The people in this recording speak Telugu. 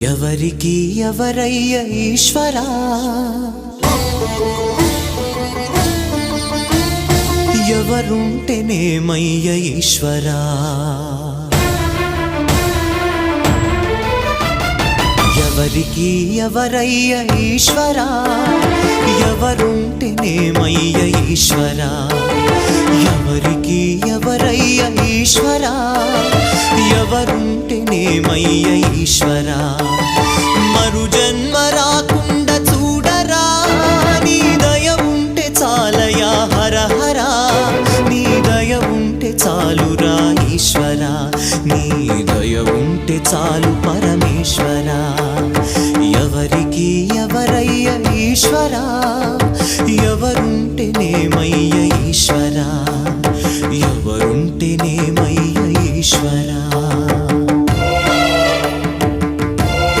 ఎవరికి ఎవరయ్య ఈశ్వరా, ఎవరుంటేనేమయ్య ఈశ్వరా, ఎవరికి ఎవరయ్య ఈశ్వరా, ఎవరుంటేనేమయ్య ఈశ్వరా, ఎవరికి ఎవరయ్య ఈశ్వరా, ఎవరుంటేనేమయ్య ఈశ్వరా. మరు జన్మ రాకుండా చూడరా, నీ దయ ఉంటే చాలయా హర హర, నీ దయ ఉంటే చాలురా ఈశ్వరా, నీ దయ ఉంటే చాలు పరమ